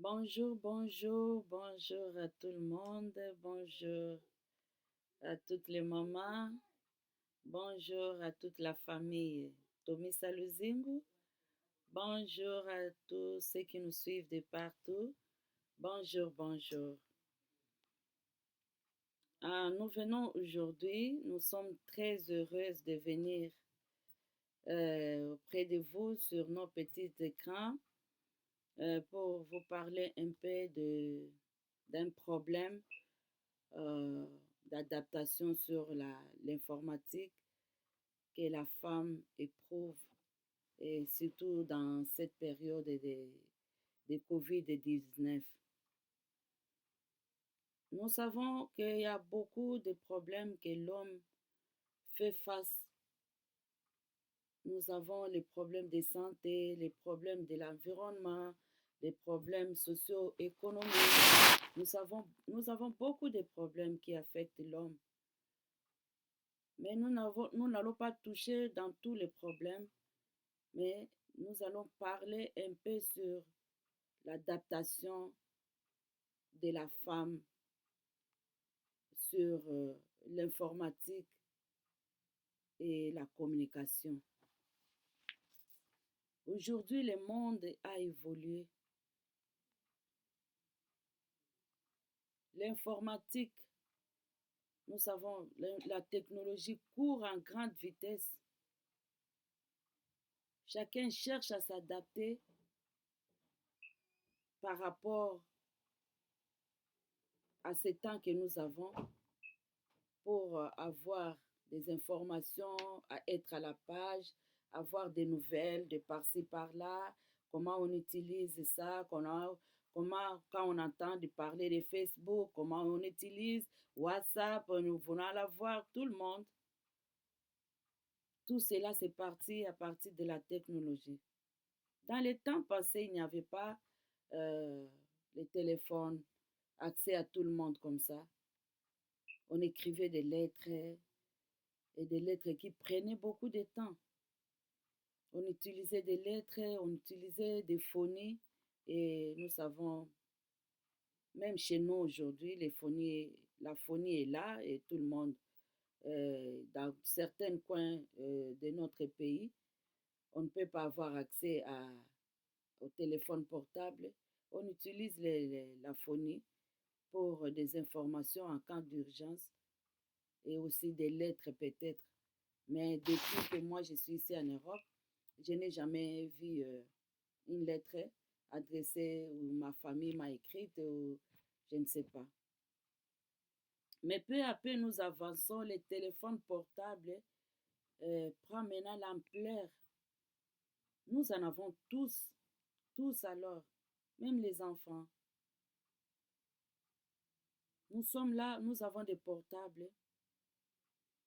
Bonjour, bonjour, bonjour à tout le monde, bonjour à toutes les mamans, bonjour à toute la famille Tommy Saluzingu, bonjour à tous ceux qui nous suivent de partout, bonjour, bonjour. Nous venons aujourd'hui, nous sommes très heureuses de venir auprès de vous sur nos petits écrans pour vous parler un peu d'un problème euh, d'adaptation sur l'informatique que la femme éprouve, et surtout dans cette période de COVID-19. Nous savons qu'il y a beaucoup de problèmes que l'homme fait face. Nous avons les problèmes de santé, les problèmes de l'environnement, les problèmes socio-économiques. Nous avons beaucoup de problèmes qui affectent l'homme. Mais nous n'allons pas toucher dans tous les problèmes, mais nous allons parler un peu sur l'adaptation de la femme sur l'informatique et la communication. Aujourd'hui, le monde a évolué. L'informatique, nous savons, la technologie court en grande vitesse. Chacun cherche à s'adapter par rapport à ces temps que nous avons pour avoir des informations, à être à la page, avoir des nouvelles de par-ci, par-là, comment on utilise ça, comment quand on entend de parler de Facebook, comment on utilise WhatsApp, nous voulons la voir, tout le monde. Tout cela, c'est parti à partir de la technologie. Dans les temps passés, il n'y avait pas euh, les téléphones, accès à tout le monde comme ça. On écrivait des lettres et des lettres qui prenaient beaucoup de temps. On utilisait des lettres, on utilisait des phonies et nous savons, même chez nous aujourd'hui, la phonie est là et tout le monde, dans certains coins de notre pays, on ne peut pas avoir accès au téléphone portable. On utilise la phonie pour des informations en cas d'urgence et aussi des lettres peut-être. Mais depuis que moi je suis ici en Europe, je n'ai jamais vu une lettre adressée ou ma famille m'a écrite ou je ne sais pas. Mais peu à peu, nous avançons. Les téléphones portables prennent maintenant l'ampleur. Nous en avons tous, tous alors, même les enfants. Nous sommes là, nous avons des portables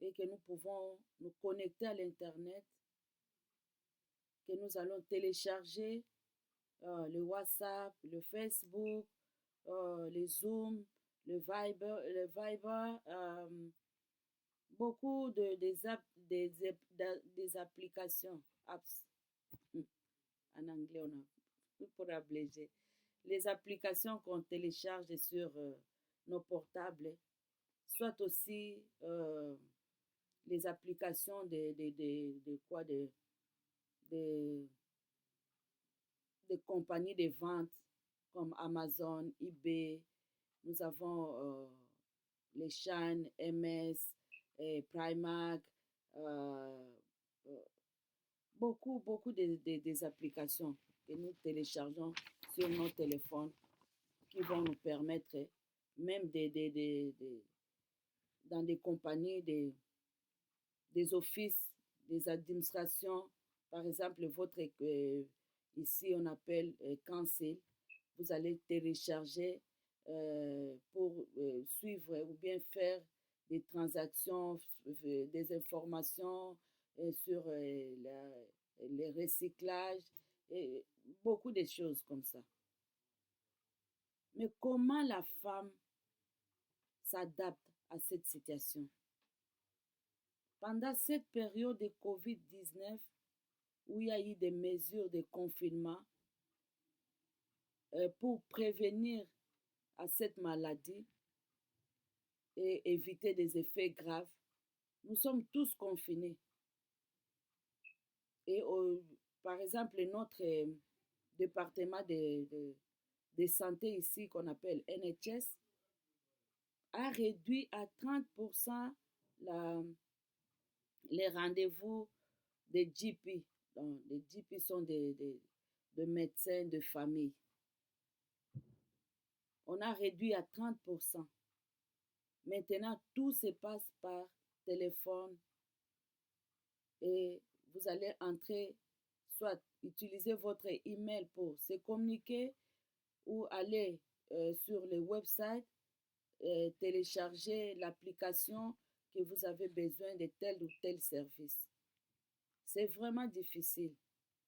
et que nous pouvons nous connecter à l'Internet, que nous allons télécharger le WhatsApp, le Facebook, le Zoom, le Viber, beaucoup des applications, apps, en anglais on a pour abréger, les applications qu'on télécharge sur nos portables, soit aussi les applications de quoi de, de compagnies de vente comme Amazon, eBay. Nous avons les Shine, MS, Primark, euh, euh, beaucoup des applications que nous téléchargeons sur nos téléphones qui vont nous permettre, même dans des compagnies, des offices, des administrations, par exemple, ici on appelle Cancel, vous allez télécharger pour suivre ou bien faire des transactions, des informations sur les recyclages et beaucoup de choses comme ça. Mais comment la femme s'adapte à cette situation? Pendant cette période de COVID-19, où il y a eu des mesures de confinement, pour prévenir à cette maladie et éviter des effets graves. Nous sommes tous confinés. Et par exemple, notre département de santé ici, qu'on appelle NHS, a réduit à 30% la, les rendez-vous des GP. Donc, les GP sont des médecins de famille. On a réduit à 30%. Maintenant, tout se passe par téléphone et vous allez entrer, soit utiliser votre email pour se communiquer ou aller sur le website, télécharger l'application que vous avez besoin de tel ou tel service. C'est vraiment difficile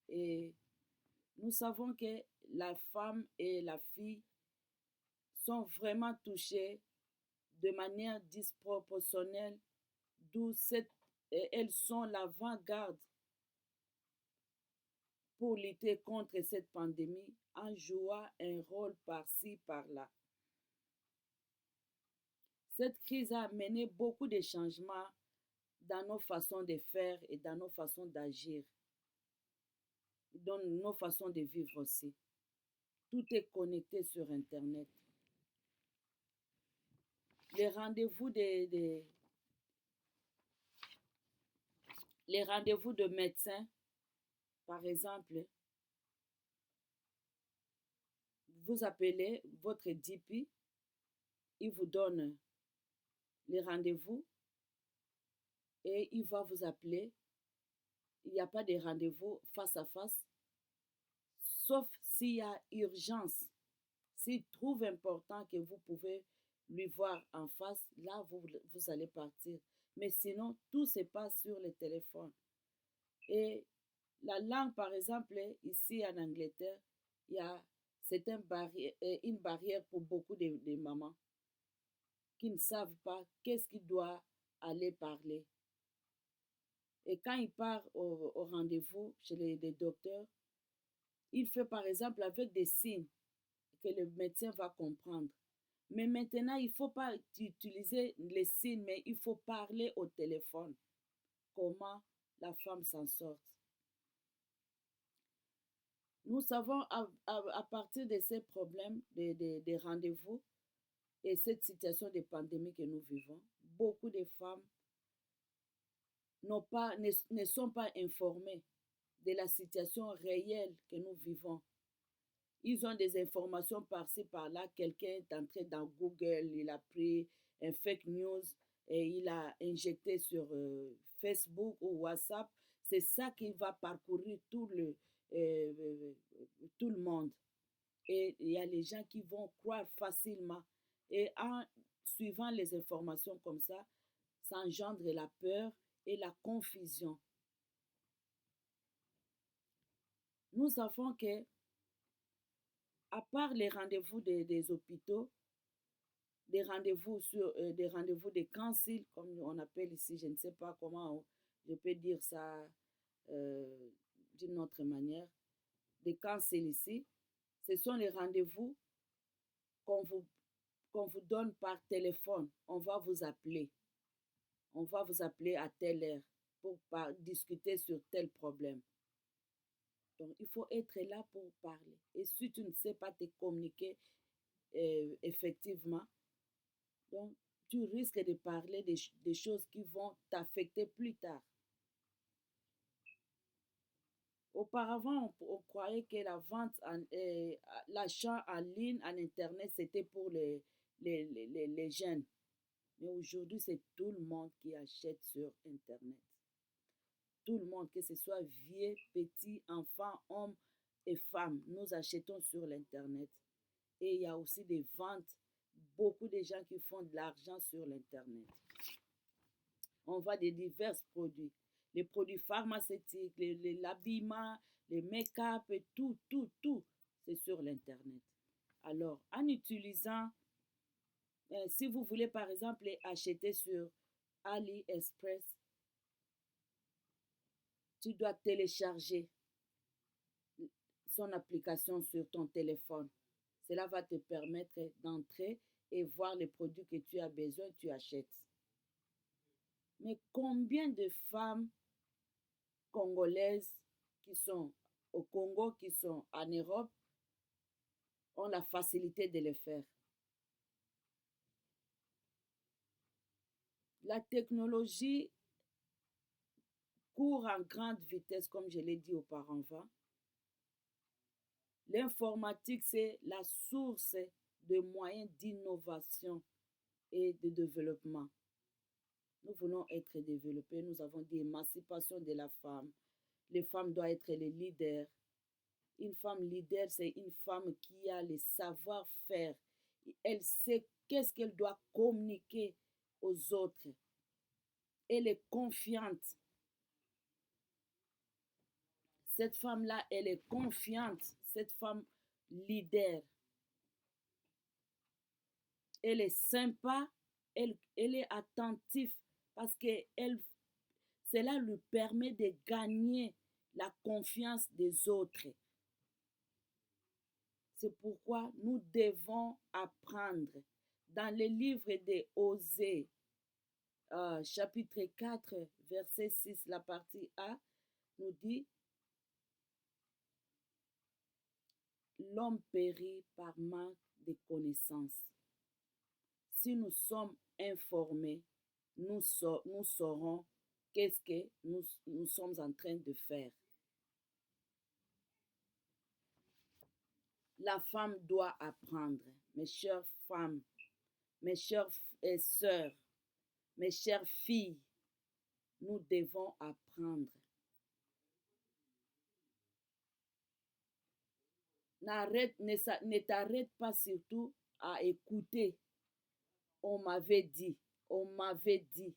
et nous savons que la femme et la fille sont vraiment touchées de manière disproportionnelle, d'où elles sont l'avant-garde pour lutter contre cette pandémie en jouant un rôle par-ci, par-là. Cette crise a amené beaucoup de changements dans nos façons de faire et dans nos façons d'agir, dans nos façons de vivre aussi. Tout est connecté sur Internet. Les rendez-vous les rendez-vous de médecins, par exemple, vous appelez votre DP, il vous donne les rendez-vous et il va vous appeler. Il n'y a pas de rendez-vous face à face, sauf s'il y a urgence. S'il trouve important que vous pouvez lui voir en face, là, vous allez partir. Mais sinon, tout se passe sur le téléphone. Et la langue, par exemple, ici en Angleterre, c'est une barrière pour beaucoup de mamans qui ne savent pas qu'est-ce qu'ils doivent aller parler. Et quand il part au rendez-vous chez les docteurs, il fait par exemple avec des signes que le médecin va comprendre. Mais maintenant, il ne faut pas utiliser les signes, mais il faut parler au téléphone. Comment la femme s'en sort. Nous savons à partir de ces problèmes de rendez-vous et cette situation de pandémie que nous vivons, beaucoup de femmes ne sont pas informées de la situation réelle que nous vivons. Ils ont des informations par-ci, par-là. Quelqu'un est entré dans Google, il a pris un fake news et il a injecté sur Facebook ou WhatsApp. C'est ça qui va parcourir tout le monde. Et il y a les gens qui vont croire facilement. Et en suivant les informations comme ça engendre la peur et la confusion. Nous savons que, à part les rendez-vous des hôpitaux, des rendez-vous des cancers, comme on appelle ici, je ne sais pas comment je peux dire ça d'une autre manière, des cancers ici, ce sont les rendez-vous qu'on vous donne par téléphone. On va vous appeler. On va vous appeler à telle heure pour discuter sur tel problème. Donc, il faut être là pour parler. Et si tu ne sais pas te communiquer effectivement, donc tu risques de parler des choses qui vont t'affecter plus tard. Auparavant, on croyait que la vente, l'achat en ligne, en Internet, c'était pour les jeunes. Mais aujourd'hui, c'est tout le monde qui achète sur Internet. Tout le monde, que ce soit vieux, petit, enfant, homme et femme, nous achetons sur l'Internet. Et il y a aussi des ventes, beaucoup de gens qui font de l'argent sur l'Internet. On voit des divers produits, les produits pharmaceutiques, l'habillement, les make-up, et tout, c'est sur l'Internet. Alors, en utilisant, si vous voulez par exemple acheter sur AliExpress, tu dois télécharger son application sur ton téléphone. Cela va te permettre d'entrer et voir les produits que tu as besoin, tu achètes. Mais combien de femmes congolaises qui sont au Congo, qui sont en Europe, ont la facilité de le faire? La technologie court en grande vitesse, comme je l'ai dit auparavant. L'informatique, c'est la source de moyens d'innovation et de développement. Nous voulons être développés. Nous avons dit émancipation de la femme. Les femmes doivent être les leaders. Une femme leader, c'est une femme qui a le savoir-faire. Elle sait qu'est-ce qu'elle doit communiquer aux autres. Elle est confiante. Cette femme-là, elle est confiante. Cette femme leader. Elle est sympa. Elle est attentive parce que cela lui permet de gagner la confiance des autres. C'est pourquoi nous devons apprendre. Dans le livre de Osée, chapitre 4, verset 6, la partie A, nous dit, l'homme périt par manque de connaissances. Si nous sommes informés, nous saurons qu'est-ce que nous sommes en train de faire. La femme doit apprendre. Mes chères femmes, mes chères sœurs, mes chères filles, nous devons apprendre. Ne t'arrête pas surtout à écouter. On m'avait dit, on m'avait dit.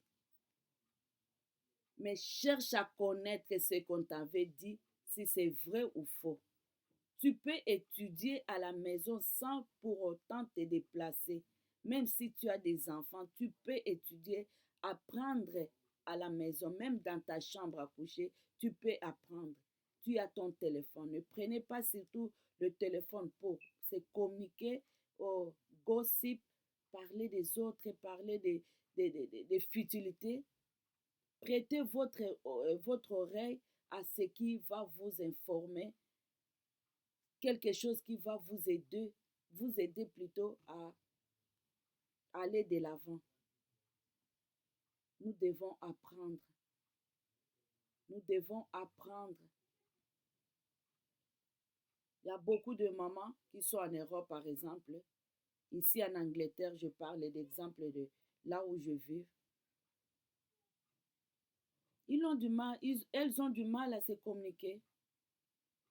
Mais cherche à connaître ce qu'on t'avait dit, si c'est vrai ou faux. Tu peux étudier à la maison sans pour autant te déplacer. Même si tu as des enfants, tu peux étudier, apprendre à la maison, même dans ta chambre à coucher, tu peux apprendre. Tu as ton téléphone. Ne prenez pas surtout le téléphone pour se communiquer au gossip, parler des autres, parler des futilités. Prêtez votre oreille à ce qui va vous informer, quelque chose qui va vous aider plutôt à aller de l'avant. Nous devons apprendre. Nous devons apprendre. Il y a beaucoup de mamans qui sont en Europe, par exemple. Ici en Angleterre, je parle d'exemple de là où je vis. Elles ont du mal à se communiquer.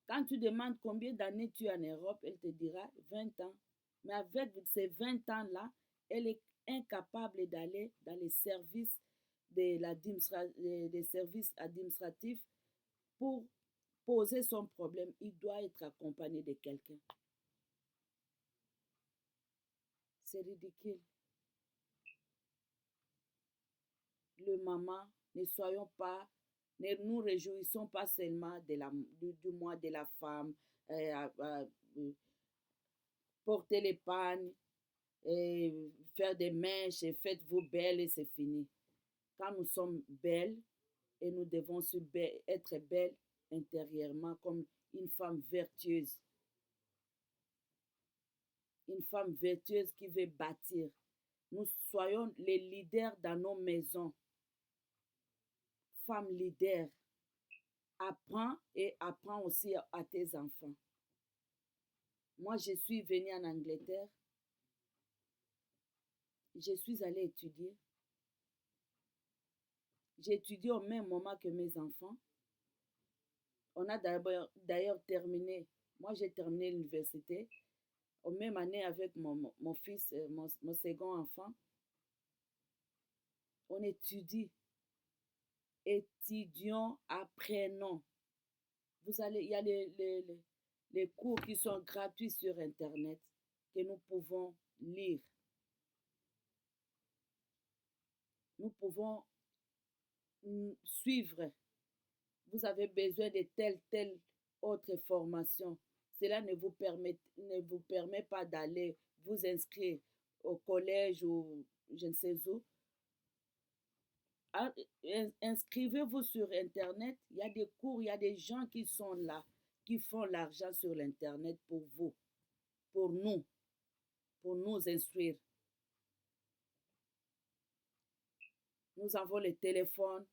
Quand tu demandes combien d'années tu es en Europe, elle te dira 20 ans. Mais avec ces 20 ans-là, elle est incapable d'aller dans les services des services administratifs pour poser son problème. Il doit être accompagné de quelqu'un. C'est ridicule. Le maman, ne nous réjouissons pas seulement du mois de la femme, porter les pannes, faire des mèches, et faites-vous belles et c'est fini. Quand nous sommes belles, et nous devons être belles intérieurement comme une femme vertueuse. Une femme vertueuse qui veut bâtir. Nous soyons les leaders dans nos maisons. Femme leader, apprends et apprends aussi à tes enfants. Moi, je suis venue en Angleterre. Je suis allée étudier. J'ai étudié au même moment que mes enfants. On a d'ailleurs terminé. Moi, j'ai terminé l'université au même année avec mon fils, mon second enfant. On étudie. Étudions, apprenons. Il y a les cours qui sont gratuits sur Internet que nous pouvons lire. Nous pouvons suivre. Vous avez besoin de telle autre formation. cela ne vous permet pas d'aller vous inscrire au collège ou je ne sais où, inscrivez-vous sur Internet. Il y a des cours, il y a des gens qui sont là, qui font l'argent sur l'Internet pour vous, pour nous, pour nous instruire. Nous avons les téléphones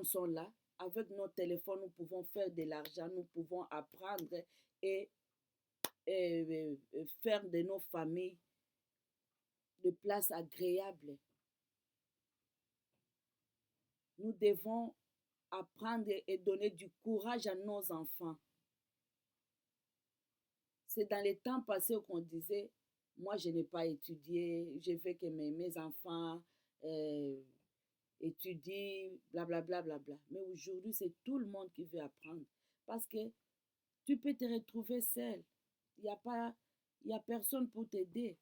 sont là. Avec nos téléphones, nous pouvons faire de l'argent, nous pouvons apprendre et, faire de nos familles de places agréables. Nous devons apprendre et donner du courage à nos enfants. C'est dans les temps passés qu'on disait, moi je n'ai pas étudié, je veux que mes enfants euh, étudient, blablabla. Bla, bla, bla. Mais aujourd'hui, c'est tout le monde qui veut apprendre. Parce que tu peux te retrouver seul. Il y a personne pour t'aider.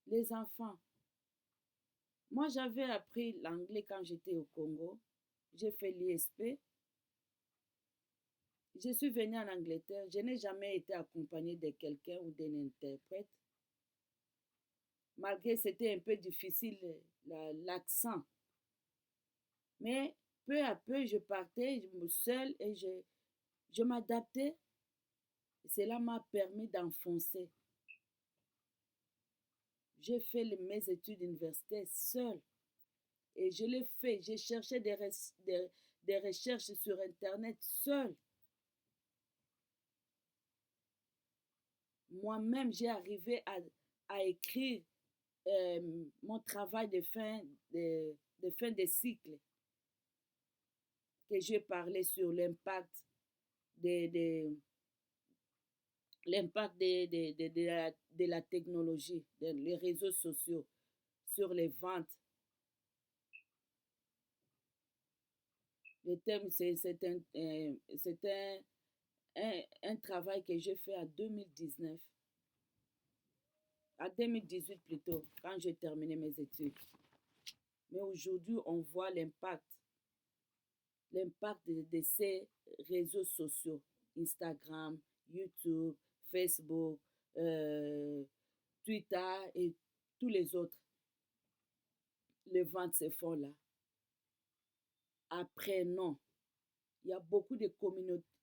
Les enfants. Moi, j'avais appris l'anglais quand j'étais au Congo. J'ai fait l'ISP. Je suis venue en Angleterre. Je n'ai jamais été accompagnée de quelqu'un ou d'un interprète. Malgré que c'était un peu difficile, l'accent. Mais peu à peu, je partais seule et je m'adaptais. Cela m'a permis d'enfoncer. J'ai fait mes études universitaires seule. Et je l'ai fait. J'ai cherché des recherches sur Internet seule. Moi-même, j'ai arrivé à écrire mon travail de fin de cycle, que j'ai parlé sur de, l'impact de la technologie, des réseaux sociaux sur les ventes. Le thème, c'est un travail que j'ai fait en 2019, en 2018 plutôt, quand j'ai terminé mes études. Mais aujourd'hui, on voit l'impact de ces réseaux sociaux, Instagram, YouTube, Facebook, euh, Twitter et tous les autres. Les ventes se font là. Après, non. Il y a beaucoup de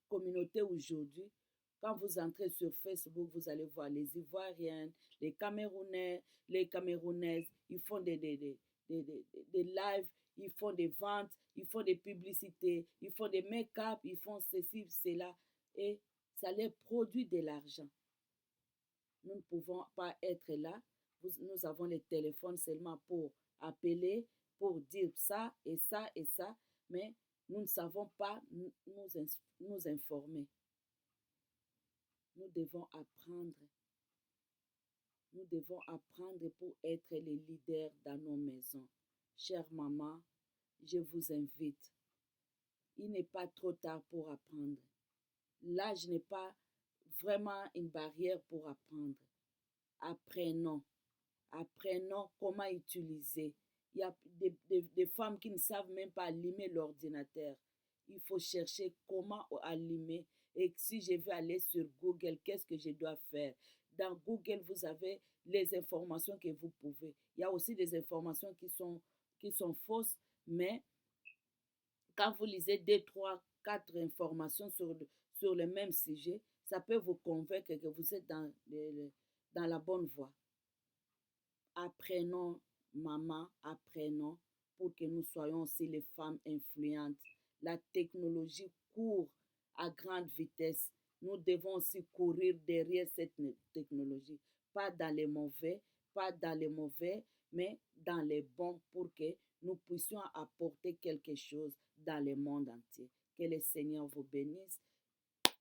communautés aujourd'hui. Quand vous entrez sur Facebook, vous allez voir les Ivoiriens, les Camerounais, les Camerounaises. Ils font des lives, ils font des ventes, ils font des publicités, ils font des make-up, ils font ceci, cela. Et ça leur produit de l'argent. Nous ne pouvons pas être là. Nous avons les téléphones seulement pour appeler, pour dire ça et ça et ça. Mais nous ne savons pas nous informer. Nous devons apprendre. Nous devons apprendre pour être les leaders dans nos maisons. Chère maman, je vous invite. Il n'est pas trop tard pour apprendre. L'âge n'est pas vraiment une barrière pour apprendre. Apprenons. Apprenons comment utiliser. Il y a des femmes qui ne savent même pas allumer l'ordinateur. Il faut chercher comment allumer. Et si je veux aller sur Google, qu'est-ce que je dois faire? Dans Google, vous avez les informations que vous pouvez. Il y a aussi des informations qui sont fausses, mais quand vous lisez 2, 3, 4 informations sur le même sujet, ça peut vous convaincre que vous êtes dans la bonne voie. Apprenons, maman, apprenons pour que nous soyons aussi les femmes influentes. La technologie court à grande vitesse. Nous devons aussi courir derrière cette technologie. Pas dans les mauvais, pas dans les mauvais, mais dans les bons pour que nous puissions apporter quelque chose dans le monde entier. Que le Seigneur vous bénisse.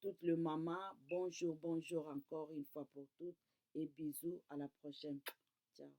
Toutes les mamans, bonjour, bonjour encore une fois pour toutes et bisous, à la prochaine. Ciao.